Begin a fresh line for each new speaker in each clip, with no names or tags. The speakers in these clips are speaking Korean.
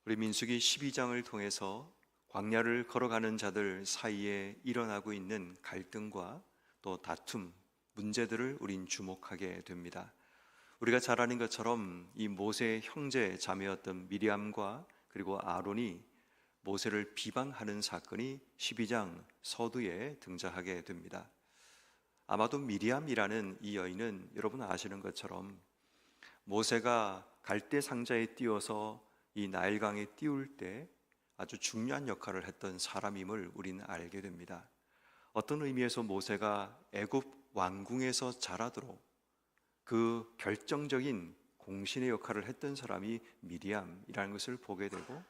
우리 민수기 12장을 통해서 광야를 걸어가는 자들 사이에 일어나고 있는 갈등과 또 다툼, 문제들을 우린 주목하게 됩니다. 우리가 잘 아는 것처럼 이 모세의 형제 자매였던 미리암과 그리고 아론이 모세를 비방하는 사건이 12장 서두에 등장하게 됩니다. 아마도 미리암이라는 이 여인은 여러분 아시는 것처럼 모세가 갈대 상자에 띄워서 이 나일강에 띄울 때 아주 중요한 역할을 했던 사람임을 우리는 알게 됩니다. 어떤 의미에서 모세가 애굽 왕궁에서 자라도록 그 결정적인 공신의 역할을 했던 사람이 미리암이라는 것을 보게 되고,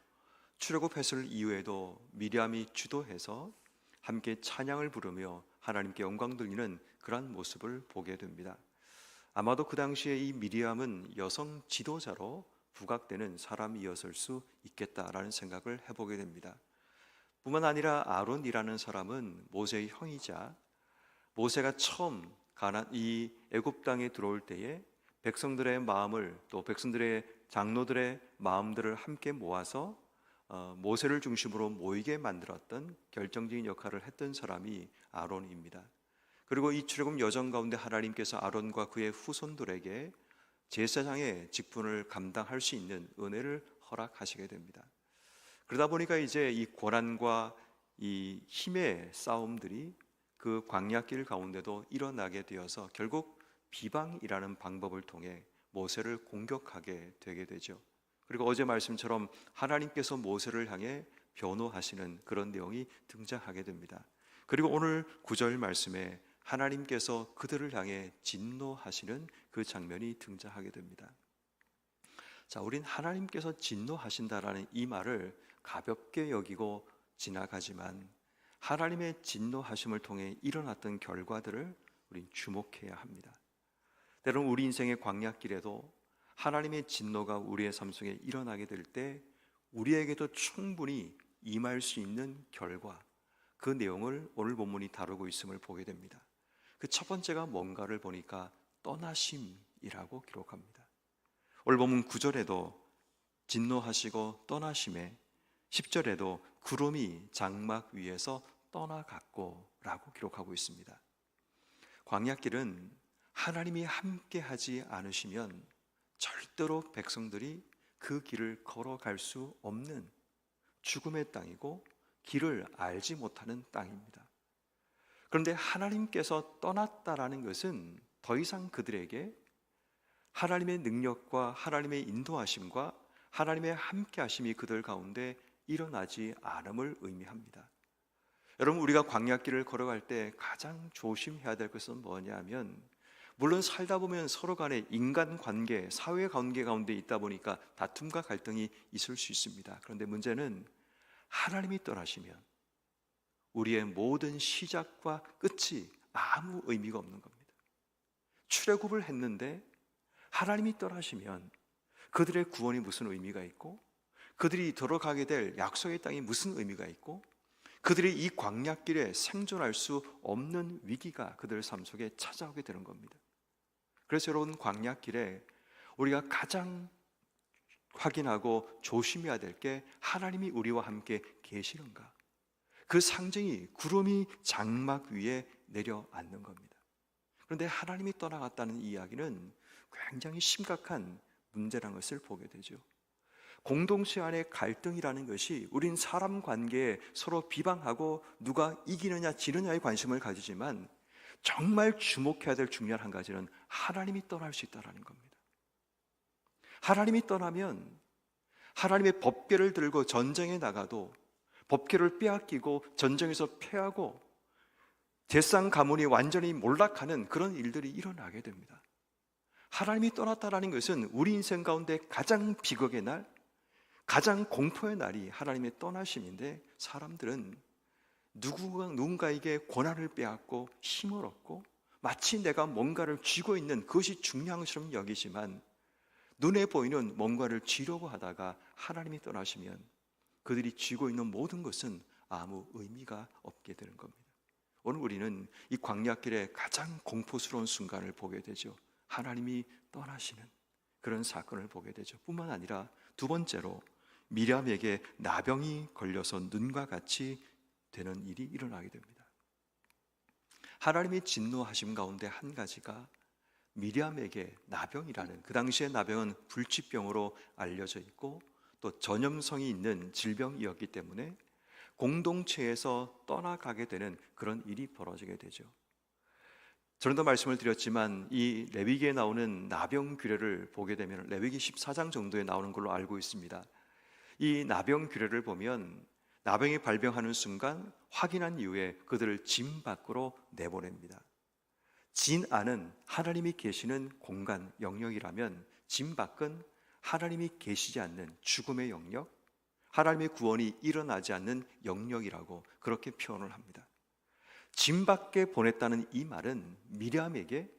출애굽했을 이후에도 미리암이 주도해서 함께 찬양을 부르며 하나님께 영광 돌리는 그러한 모습을 보게 됩니다. 아마도 그 당시에 이 미리암은 여성 지도자로 부각되는 사람이었을 수 있겠다라는 생각을 해보게 됩니다. 뿐만 아니라 아론이라는 사람은 모세의 형이자 모세가 처음 이 애굽 땅에 들어올 때에 백성들의 마음을, 또 백성들의 장로들의 마음들을 함께 모아서 모세를 중심으로 모이게 만들었던 결정적인 역할을 했던 사람이 아론입니다. 그리고 이 출애굽 여정 가운데 하나님께서 아론과 그의 후손들에게 제사장의 직분을 감당할 수 있는 은혜를 허락하시게 됩니다. 그러다 보니까 이제 이 고난과 이 힘의 싸움들이 그 광야길 가운데도 일어나게 되어서 결국 비방이라는 방법을 통해 모세를 공격하게 되게 되죠. 그리고 어제 말씀처럼 하나님께서 모세를 향해 변호하시는 그런 내용이 등장하게 됩니다. 그리고 오늘 9절 말씀에 하나님께서 그들을 향해 진노하시는 그 장면이 등장하게 됩니다. 자, 우린 하나님께서 진노하신다라는 이 말을 가볍게 여기고 지나가지만 하나님의 진노하심을 통해 일어났던 결과들을 우린 주목해야 합니다. 때로는 우리 인생의 광야길에도 하나님의 진노가 우리의 삶 속에 일어나게 될 때 우리에게도 충분히 임할 수 있는 결과, 그 내용을 오늘 본문이 다루고 있음을 보게 됩니다. 그 첫 번째가 뭔가를 보니까 떠나심이라고 기록합니다. 오늘 본문 9절에도 진노하시고 떠나심에, 10절에도 구름이 장막 위에서 떠나갔고 라고 기록하고 있습니다. 광야길은 하나님이 함께 하지 않으시면 절대로 백성들이 그 길을 걸어갈 수 없는 죽음의 땅이고 길을 알지 못하는 땅입니다. 그런데 하나님께서 떠났다라는 것은 더 이상 그들에게 하나님의 능력과 하나님의 인도하심과 하나님의 함께하심이 그들 가운데 일어나지 않음을 의미합니다. 여러분, 우리가 광야길을 걸어갈 때 가장 조심해야 될 것은 뭐냐면, 물론 살다 보면 서로 간에 인간관계, 사회관계 가운데 있다 보니까 다툼과 갈등이 있을 수 있습니다. 그런데 문제는 하나님이 떠나시면 우리의 모든 시작과 끝이 아무 의미가 없는 겁니다. 출애굽을 했는데 하나님이 떠나시면 그들의 구원이 무슨 의미가 있고, 그들이 들어가게 될 약속의 땅이 무슨 의미가 있고, 그들이 이 광야길에 생존할 수 없는 위기가 그들 삶 속에 찾아오게 되는 겁니다. 그래서 여러분, 광야길에 우리가 가장 확인하고 조심해야 될 게 하나님이 우리와 함께 계시는가, 그 상징이 구름이 장막 위에 내려앉는 겁니다. 그런데 하나님이 떠나갔다는 이야기는 굉장히 심각한 문제라는 것을 보게 되죠. 공동체 안의 갈등이라는 것이, 우린 사람 관계에 서로 비방하고 누가 이기느냐 지느냐에 관심을 가지지만 정말 주목해야 될 중요한 한 가지는 하나님이 떠날 수 있다는 겁니다. 하나님이 떠나면 하나님의 법궤를 들고 전쟁에 나가도 법궤를 빼앗기고 전쟁에서 패하고 제상 가문이 완전히 몰락하는 그런 일들이 일어나게 됩니다. 하나님이 떠났다는 것은 우리 인생 가운데 가장 비극의 날, 가장 공포의 날이 하나님의 떠나심인데, 사람들은 누군가에게 권한을 빼앗고 힘을 얻고 마치 내가 뭔가를 쥐고 있는 그것이 중요한 것처럼 여기지만, 눈에 보이는 뭔가를 쥐려고 하다가 하나님이 떠나시면 그들이 쥐고 있는 모든 것은 아무 의미가 없게 되는 겁니다. 오늘 우리는 이 광야길의 가장 공포스러운 순간을 보게 되죠. 하나님이 떠나시는 그런 사건을 보게 되죠. 뿐만 아니라 두 번째로 미리암에게 나병이 걸려서 눈과 같이 되는 일이 일어나게 됩니다. 하나님이 진노하심 가운데 한 가지가 미리암에게 나병이라는, 그 당시에 나병은 불치병으로 알려져 있고 또 전염성이 있는 질병이었기 때문에 공동체에서 떠나가게 되는 그런 일이 벌어지게 되죠. 전에도 말씀을 드렸지만 이 레위기에 나오는 나병 규례를 보게 되면 레위기 14장 정도에 나오는 걸로 알고 있습니다. 이 나병 규례를 보면 나병이 발병하는 순간 확인한 이후에 그들을 진 밖으로 내보냅니다. 진 안은 하나님이 계시는 공간, 영역이라면 진 밖은 하나님이 계시지 않는 죽음의 영역, 하나님의 구원이 일어나지 않는 영역이라고 그렇게 표현을 합니다. 진 밖에 보냈다는 이 말은 미리암에게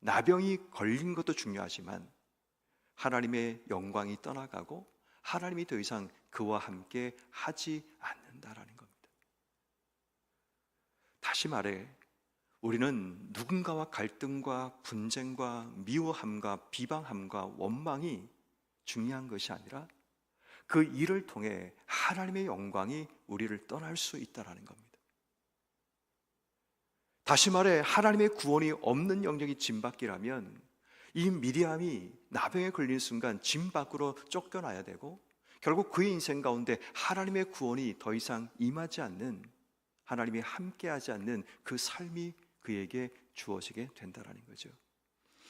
나병이 걸린 것도 중요하지만 하나님의 영광이 떠나가고 하나님이 더 이상 그와 함께 하지 않는다라는 겁니다. 다시 말해 우리는 누군가와 갈등과 분쟁과 미워함과 비방함과 원망이 중요한 것이 아니라 그 일을 통해 하나님의 영광이 우리를 떠날 수 있다는 겁니다. 다시 말해 하나님의 구원이 없는 영역이 진 밖이라면 이 미리암이 나병에 걸린 순간 진 밖으로 쫓겨나야 되고 결국 그의 인생 가운데 하나님의 구원이 더 이상 임하지 않는, 하나님이 함께하지 않는 그 삶이 그에게 주어지게 된다는 거죠.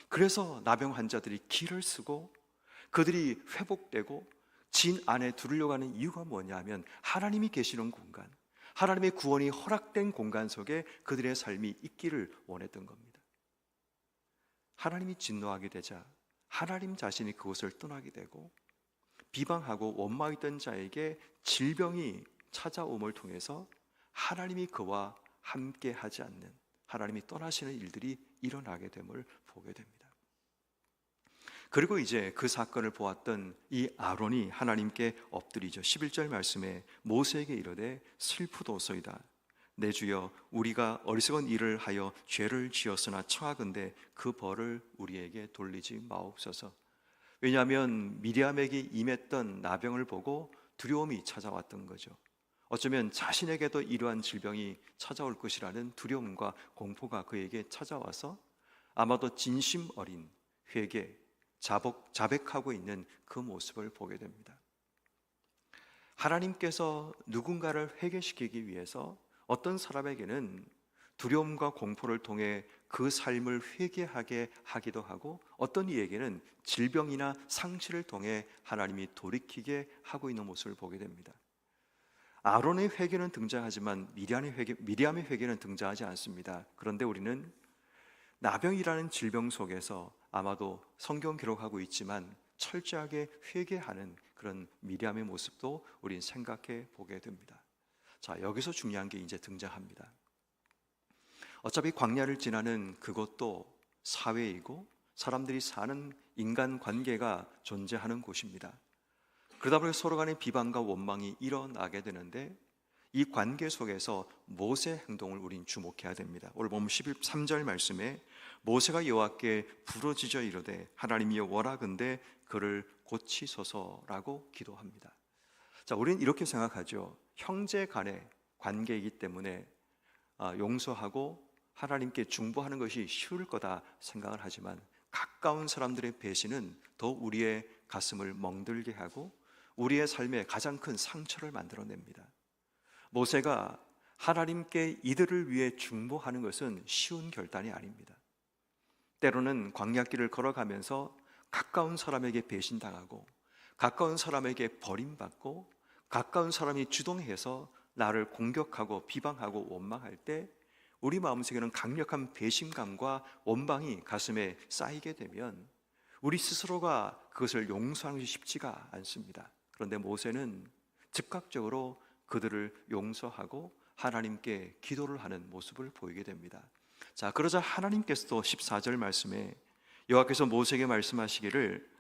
그래서 나병 환자들이 기를 쓰고 그들이 회복되고 진 안에 들으려고 하는 이유가 뭐냐면 하나님이 계시는 공간, 하나님의 구원이 허락된 공간 속에 그들의 삶이 있기를 원했던 겁니다. 하나님이 진노하게 되자 하나님 자신이 그곳을 떠나게 되고 비방하고 원망했던 자에게 질병이 찾아옴을 통해서 하나님이 그와 함께 하지 않는, 하나님이 떠나시는 일들이 일어나게 됨을 보게 됩니다. 그리고 이제 그 사건을 보았던 이 아론이 하나님께 엎드리죠. 11절 말씀에 모세에게 이르되 슬프도소이다. 내 주여, 우리가 어리석은 일을 하여 죄를 지었으나 청하건대 그 벌을 우리에게 돌리지 마옵소서. 왜냐하면 미리암에게 임했던 나병을 보고 두려움이 찾아왔던 거죠. 어쩌면 자신에게도 이러한 질병이 찾아올 것이라는 두려움과 공포가 그에게 찾아와서 아마도 진심 어린 회개, 자백하고 있는 그 모습을 보게 됩니다. 하나님께서 누군가를 회개시키기 위해서 어떤 사람에게는 두려움과 공포를 통해 그 삶을 회개하게 하기도 하고 어떤 이에게는 질병이나 상실을 통해 하나님이 돌이키게 하고 있는 모습을 보게 됩니다. 아론의 회개는 등장하지만 미리암의 회개는 등장하지 않습니다. 그런데 우리는 나병이라는 질병 속에서 아마도 성경 기록하고 있지만 철저하게 회개하는 그런 미리암의 모습도 우린 생각해 보게 됩니다. 자, 여기서 중요한 게 이제 등장합니다. 어차피 광야를 지나는 그것도 사회이고 사람들이 사는 인간 관계가 존재하는 곳입니다. 그러다 보니 서로 간의 비방과 원망이 일어나게 되는데 이 관계 속에서 모세의 행동을 우린 주목해야 됩니다. 오늘 보면 13절 말씀에 모세가 여호와께 부르짖어 이르되 하나님이여 원하건대 그를 고치소서라고 기도합니다. 자, 우리는 이렇게 생각하죠. 형제 간의 관계이기 때문에 용서하고 하나님께 중보하는 것이 쉬울 거다 생각을 하지만 가까운 사람들의 배신은 더 우리의 가슴을 멍들게 하고 우리의 삶에 가장 큰 상처를 만들어냅니다. 모세가 하나님께 이들을 위해 중보하는 것은 쉬운 결단이 아닙니다. 때로는 광야길을 걸어가면서 가까운 사람에게 배신당하고 가까운 사람에게 버림받고 가까운 사람이 주동해서 나를 공격하고 비방하고 원망할 때 우리 마음속에는 강력한 배신감과 원망이 가슴에 쌓이게 되면 우리 스스로가 그것을 용서하는 것이 쉽지가 않습니다. 그런데 모세는 즉각적으로 그들을 용서하고 하나님께 기도를 하는 모습을 보이게 됩니다. 자, 그러자 하나님께서도 14절 말씀에 여호와께서 모세에게 말씀하시기를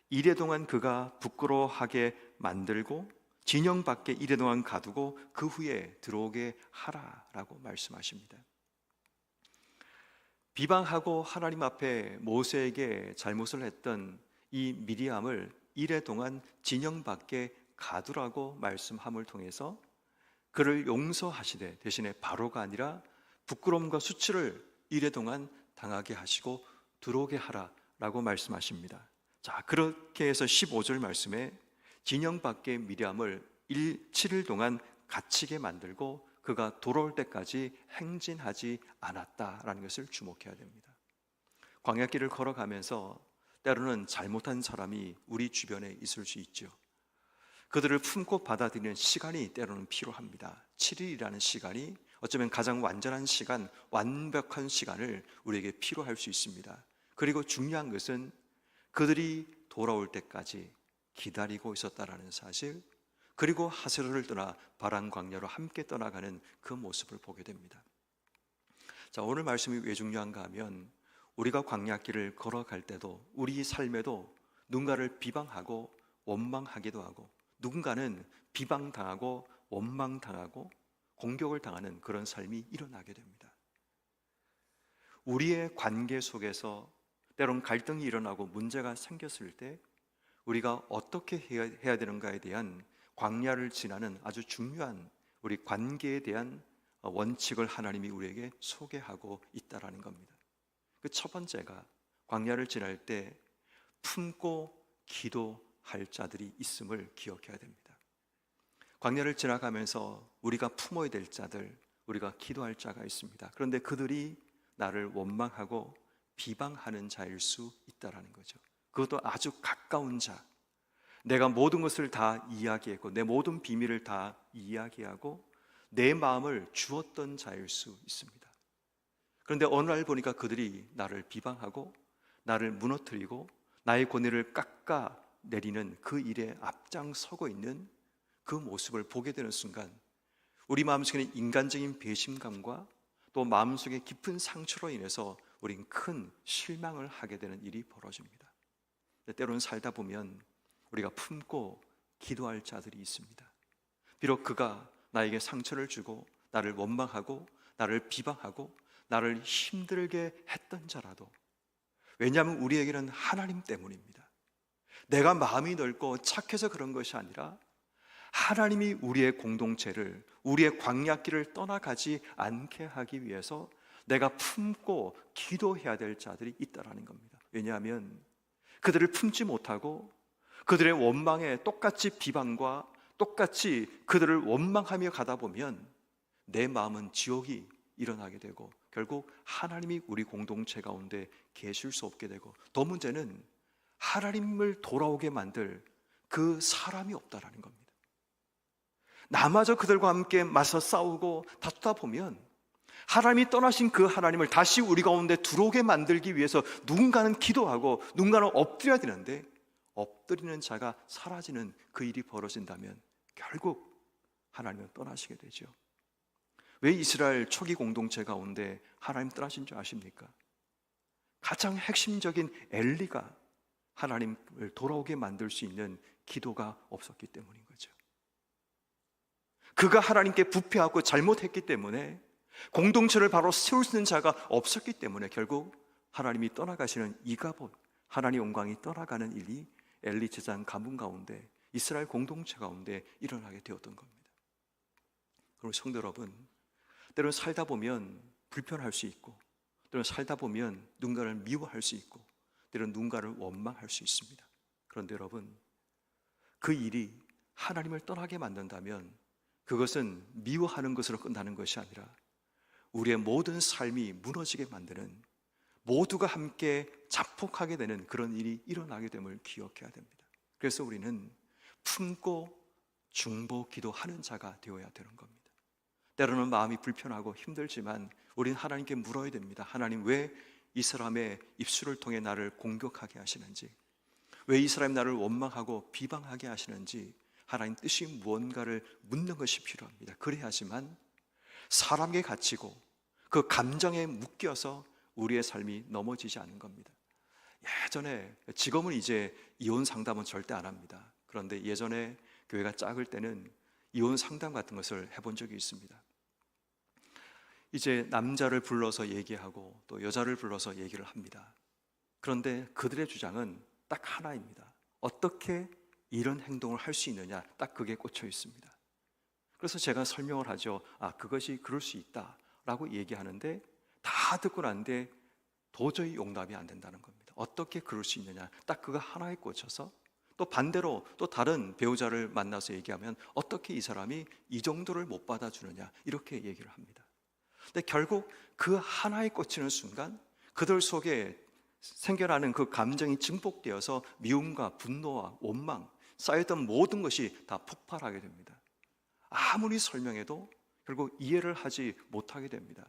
이래 동안 그가 부끄러워하게 만들고 진영 밖에 이래 동안 가두고 그 후에 들어오게 하라라고 말씀하십니다. 비방하고 하나님 앞에 모세에게 잘못을 했던 이 미리암을 이래 동안 진영 밖에 가두라고 말씀함을 통해서 그를 용서하시되 대신에 바로가 아니라 부끄러움과 수치를 이래 동안 당하게 하시고 들어오게 하라라고 말씀하십니다. 자, 그렇게 해서 15절 말씀에 진영 밖에 미리암을 7일 동안 갇히게 만들고 그가 돌아올 때까지 행진하지 않았다라는 것을 주목해야 됩니다. 광야길을 걸어가면서 때로는 잘못한 사람이 우리 주변에 있을 수 있죠. 그들을 품고 받아들이는 시간이 때로는 필요합니다. 7일이라는 시간이 어쩌면 가장 완전한 시간, 완벽한 시간을 우리에게 필요할 수 있습니다. 그리고 중요한 것은 그들이 돌아올 때까지 기다리고 있었다라는 사실, 그리고 하세로를 떠나 바란 광야로 함께 떠나가는 그 모습을 보게 됩니다. 자, 오늘 말씀이 왜 중요한가 하면 우리가 광야길을 걸어갈 때도 우리 삶에도 누군가를 비방하고 원망하기도 하고 누군가는 비방당하고 원망당하고 공격을 당하는 그런 삶이 일어나게 됩니다. 우리의 관계 속에서 때론 갈등이 일어나고 문제가 생겼을 때 우리가 어떻게 해야 되는가에 대한 광야를 지나는 아주 중요한 우리 관계에 대한 원칙을 하나님이 우리에게 소개하고 있다라는 겁니다. 그 첫 번째가 광야를 지날 때 품고 기도할 자들이 있음을 기억해야 됩니다. 광야를 지나가면서 우리가 품어야 될 자들, 우리가 기도할 자가 있습니다. 그런데 그들이 나를 원망하고 비방하는 자일 수 있다라는 거죠. 그것도 아주 가까운 자, 내가 모든 것을 다 이야기했고 내 모든 비밀을 다 이야기하고 내 마음을 주었던 자일 수 있습니다. 그런데 어느 날 보니까 그들이 나를 비방하고 나를 무너뜨리고 나의 권위를 깎아내리는 그 일에 앞장서고 있는 그 모습을 보게 되는 순간 우리 마음속에는 인간적인 배신감과 또 마음속에 깊은 상처로 인해서 우린 큰 실망을 하게 되는 일이 벌어집니다. 때로는 살다 보면 우리가 품고 기도할 자들이 있습니다. 비록 그가 나에게 상처를 주고 나를 원망하고 나를 비방하고 나를 힘들게 했던 자라도, 왜냐하면 우리에게는 하나님 때문입니다. 내가 마음이 넓고 착해서 그런 것이 아니라 하나님이 우리의 공동체를, 우리의 광야길을 떠나가지 않게 하기 위해서 내가 품고 기도해야 될 자들이 있다라는 겁니다. 왜냐하면 그들을 품지 못하고 그들의 원망에 똑같이 비방과 똑같이 그들을 원망하며 가다 보면 내 마음은 지옥이 일어나게 되고 결국 하나님이 우리 공동체 가운데 계실 수 없게 되고, 더 문제는 하나님을 돌아오게 만들 그 사람이 없다라는 겁니다. 나마저 그들과 함께 맞서 싸우고 다투다 보면 하나님이 떠나신 그 하나님을 다시 우리 가운데 들어오게 만들기 위해서 누군가는 기도하고 누군가는 엎드려야 되는데 엎드리는 자가 사라지는 그 일이 벌어진다면 결국 하나님은 떠나시게 되죠. 왜 이스라엘 초기 공동체 가운데 하나님 떠나신 줄 아십니까? 가장 핵심적인 엘리가 하나님을 돌아오게 만들 수 있는 기도가 없었기 때문인 거죠. 그가 하나님께 부패하고 잘못했기 때문에 공동체를 바로 세울 수 있는 자가 없었기 때문에 결국 하나님이 떠나가시는 이가봇, 하나님의 영광이 떠나가는 일이 엘리 제사장 가문 가운데 이스라엘 공동체 가운데 일어나게 되었던 겁니다. 그럼 성도 여러분, 때로는 살다 보면 불편할 수 있고 때로는 살다 보면 누군가를 미워할 수 있고 때로는 누군가를 원망할 수 있습니다. 그런데 여러분, 그 일이 하나님을 떠나게 만든다면 그것은 미워하는 것으로 끝나는 것이 아니라 우리의 모든 삶이 무너지게 만드는, 모두가 함께 자폭하게 되는 그런 일이 일어나게 됨을 기억해야 됩니다. 그래서 우리는 품고 중보 기도하는 자가 되어야 되는 겁니다. 때로는 마음이 불편하고 힘들지만 우리는 하나님께 물어야 됩니다. 하나님, 왜 이 사람의 입술을 통해 나를 공격하게 하시는지, 왜 이 사람이 나를 원망하고 비방하게 하시는지 하나님 뜻이 무언가를 묻는 것이 필요합니다. 그래야지만 사람에 갇히고 그 감정에 묶여서 우리의 삶이 넘어지지 않는 겁니다. 예전에, 지금은 이제 이혼 상담은 절대 안 합니다. 그런데 예전에 교회가 작을 때는 이혼 상담 같은 것을 해본 적이 있습니다. 이제 남자를 불러서 얘기하고 또 여자를 불러서 얘기를 합니다. 그런데 그들의 주장은 딱 하나입니다. 어떻게 이런 행동을 할 수 있느냐, 딱 그게 꽂혀 있습니다. 그래서 제가 설명을 하죠. 그것이 그럴 수 있다라고 얘기하는데, 다 듣고 난데 도저히 용납이 안 된다는 겁니다. 어떻게 그럴 수 있느냐, 딱 그거 하나에 꽂혀서, 또 반대로 또 다른 배우자를 만나서 얘기하면 어떻게 이 사람이 이 정도를 못 받아주느냐, 이렇게 얘기를 합니다. 근데 결국 그 하나에 꽂히는 순간 그들 속에 생겨나는 그 감정이 증폭되어서 미움과 분노와 원망, 쌓였던 모든 것이 다 폭발하게 됩니다. 아무리 설명해도 결국 이해를 하지 못하게 됩니다.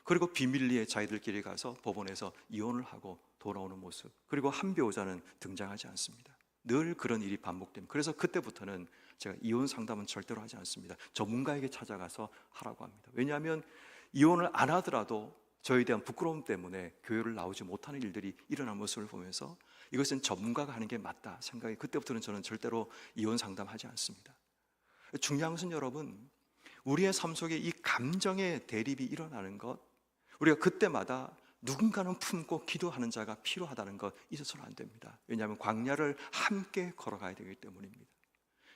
그리고 비밀리에 자기들끼리 가서 법원에서 이혼을 하고 돌아오는 모습, 그리고 한 배우자는 등장하지 않습니다. 늘 그런 일이 반복됩니다. 그래서 그때부터는 제가 이혼 상담은 절대로 하지 않습니다. 전문가에게 찾아가서 하라고 합니다. 왜냐하면 이혼을 안 하더라도 저에 대한 부끄러움 때문에 교회를 나오지 못하는 일들이 일어나는 모습을 보면서 이것은 전문가가 하는 게 맞다 생각이, 그때부터는 저는 절대로 이혼 상담하지 않습니다. 중요한 것은 여러분, 우리의 삶 속에 이 감정의 대립이 일어나는 것, 우리가 그때마다 누군가는 품고 기도하는 자가 필요하다는 것 잊어서는 안 됩니다. 왜냐하면 광야를 함께 걸어가야 되기 때문입니다.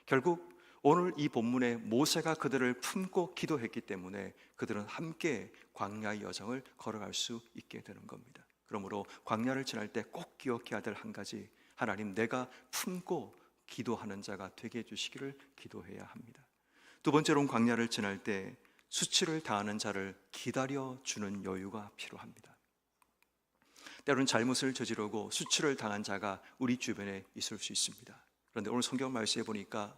결국 오늘 이 본문에 모세가 그들을 품고 기도했기 때문에 그들은 함께 광야의 여정을 걸어갈 수 있게 되는 겁니다. 그러므로 광야를 지날 때 꼭 기억해야 될 한 가지, 하나님, 내가 품고 기도하는 자가 되게 해주시기를 기도해야 합니다. 두 번째로는 광야를 지날 때 수치를 당하는 자를 기다려주는 여유가 필요합니다. 때로는 잘못을 저지르고 수치를 당한 자가 우리 주변에 있을 수 있습니다. 그런데 오늘 성경 말씀에 보니까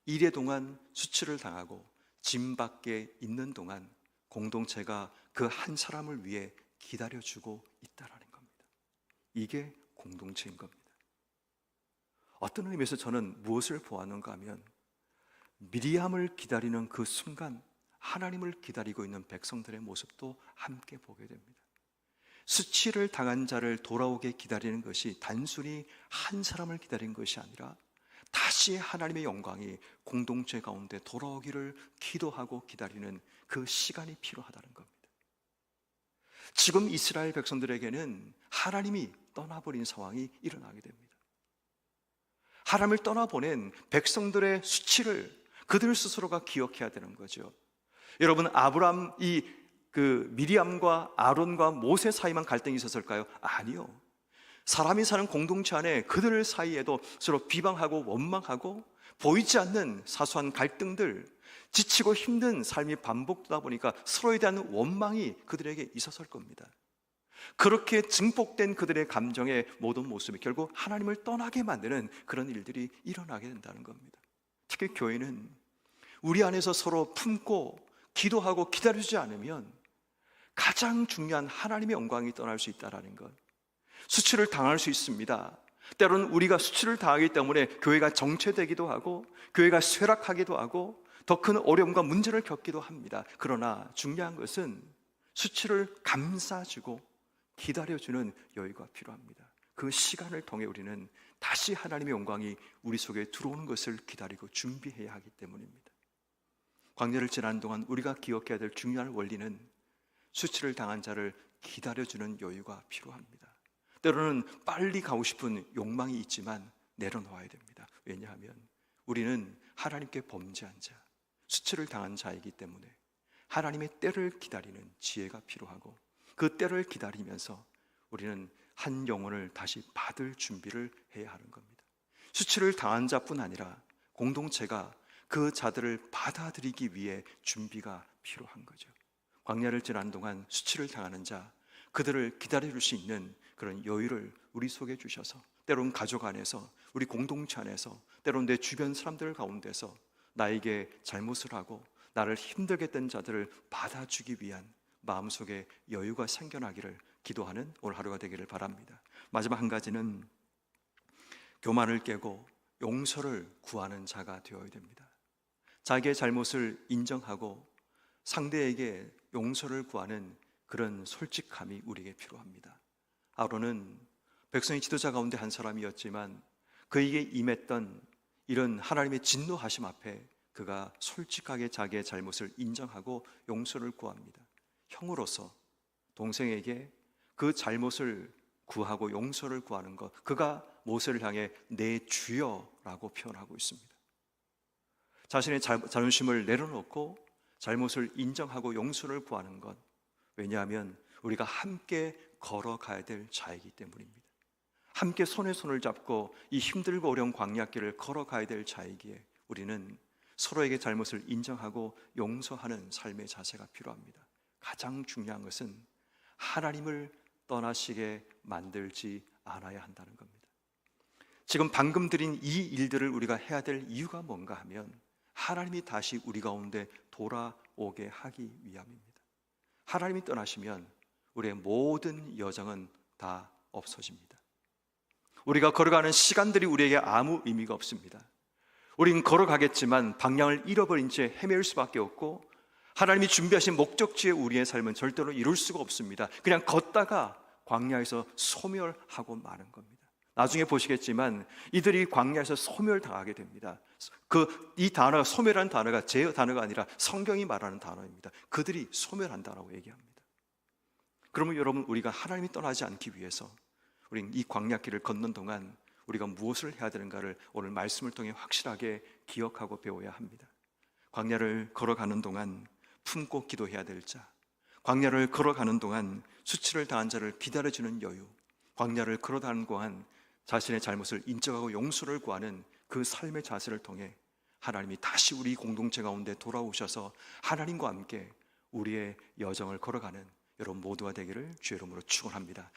이래 동안 수치를 당하고 짐 밖에 있는 동안 공동체가 그 한 사람을 위해 기다려주고 있다는 겁니다. 이게 공동체인 겁니다. 어떤 의미에서 저는 무엇을 보았는가 하면, 미리암을 기다리는 그 순간 하나님을 기다리고 있는 백성들의 모습도 함께 보게 됩니다. 수치를 당한 자를 돌아오게 기다리는 것이 단순히 한 사람을 기다리는 것이 아니라 다시 하나님의 영광이 공동체 가운데 돌아오기를 기도하고 기다리는 그 시간이 필요하다는 겁니다. 지금 이스라엘 백성들에게는 하나님이 떠나버린 상황이 일어나게 됩니다. 하나님을 떠나보낸 백성들의 수치를 그들 스스로가 기억해야 되는 거죠. 여러분, 미리암과 아론과 모세 사이만 갈등이 있었을까요? 아니요. 사람이 사는 공동체 안에 그들 사이에도 서로 비방하고 원망하고 보이지 않는 사소한 갈등들, 지치고 힘든 삶이 반복되다 보니까 서로에 대한 원망이 그들에게 있었을 겁니다. 그렇게 증폭된 그들의 감정의 모든 모습이 결국 하나님을 떠나게 만드는 그런 일들이 일어나게 된다는 겁니다. 특히 교회는 우리 안에서 서로 품고 기도하고 기다리지 않으면 가장 중요한 하나님의 영광이 떠날 수 있다는 것, 수치를 당할 수 있습니다. 때로는 우리가 수치를 당하기 때문에 교회가 정체되기도 하고 교회가 쇠락하기도 하고 더 큰 어려움과 문제를 겪기도 합니다. 그러나 중요한 것은 수치를 감싸주고 기다려주는 여유가 필요합니다. 그 시간을 통해 우리는 다시 하나님의 영광이 우리 속에 들어오는 것을 기다리고 준비해야 하기 때문입니다. 광야를 지나는 동안 우리가 기억해야 될 중요한 원리는 수치를 당한 자를 기다려주는 여유가 필요합니다. 때로는 빨리 가고 싶은 욕망이 있지만 내려놓아야 됩니다. 왜냐하면 우리는 하나님께 범죄한 자, 수치를 당한 자이기 때문에 하나님의 때를 기다리는 지혜가 필요하고, 그 때를 기다리면서 우리는 한 영혼을 다시 받을 준비를 해야 하는 겁니다. 수치를 당한 자뿐 아니라 공동체가 그 자들을 받아들이기 위해 준비가 필요한 거죠. 광야를 지나는 동안 수치를 당하는 자, 그들을 기다려줄 수 있는 그런 여유를 우리 속에 주셔서, 때로는 가족 안에서, 우리 공동체 안에서, 때로는 내 주변 사람들 가운데서 나에게 잘못을 하고 나를 힘들게 했던 자들을 받아주기 위한 마음속에 여유가 생겨나기를 기도하는 오늘 하루가 되기를 바랍니다. 마지막 한 가지는 교만을 깨고 용서를 구하는 자가 되어야 됩니다. 자기의 잘못을 인정하고 상대에게 용서를 구하는 그런 솔직함이 우리에게 필요합니다. 아론은 백성의 지도자 가운데 한 사람이었지만 그에게 임했던 이런 하나님의 진노하심 앞에 그가 솔직하게 자기의 잘못을 인정하고 용서를 구합니다. 형으로서 동생에게 그 잘못을 구하고 용서를 구하는 것, 그가 모세를 향해 내 주여라고 표현하고 있습니다. 자신의 자존심을 내려놓고 잘못을 인정하고 용서를 구하는 것, 왜냐하면 우리가 함께 걸어가야 될 자이기 때문입니다. 함께 손에 손을 잡고 이 힘들고 어려운 광야길을 걸어가야 될 자이기에 우리는 서로에게 잘못을 인정하고 용서하는 삶의 자세가 필요합니다. 가장 중요한 것은 하나님을 떠나시게 만들지 않아야 한다는 겁니다. 지금 방금 드린 이 일들을 우리가 해야 될 이유가 뭔가 하면 하나님이 다시 우리 가운데 돌아오게 하기 위함입니다. 하나님이 떠나시면 우리의 모든 여정은 다 없어집니다. 우리가 걸어가는 시간들이 우리에게 아무 의미가 없습니다. 우린 걸어가겠지만 방향을 잃어버린 채 헤맬 수밖에 없고, 하나님이 준비하신 목적지에 우리의 삶은 절대로 이룰 수가 없습니다. 그냥 걷다가 광야에서 소멸하고 마는 겁니다. 나중에 보시겠지만 이들이 광야에서 소멸당하게 됩니다. 이 단어가, 소멸하는 단어가 제 단어가 아니라 성경이 말하는 단어입니다. 그들이 소멸한다라고 얘기합니다. 그러면 여러분, 우리가 하나님이 떠나지 않기 위해서 우리는 이 광야길을 걷는 동안 우리가 무엇을 해야 되는가를 오늘 말씀을 통해 확실하게 기억하고 배워야 합니다. 광야를 걸어가는 동안 품고 기도해야 될 자, 광야를 걸어가는 동안 수치를 당한 자를 기다려주는 여유, 광야를 걸어가는 동안 자신의 잘못을 인정하고 용서를 구하는 그 삶의 자세를 통해 하나님이 다시 우리 공동체 가운데 돌아오셔서 하나님과 함께 우리의 여정을 걸어가는 여러분 모두가 되기를 주의 이름으로 축원합니다.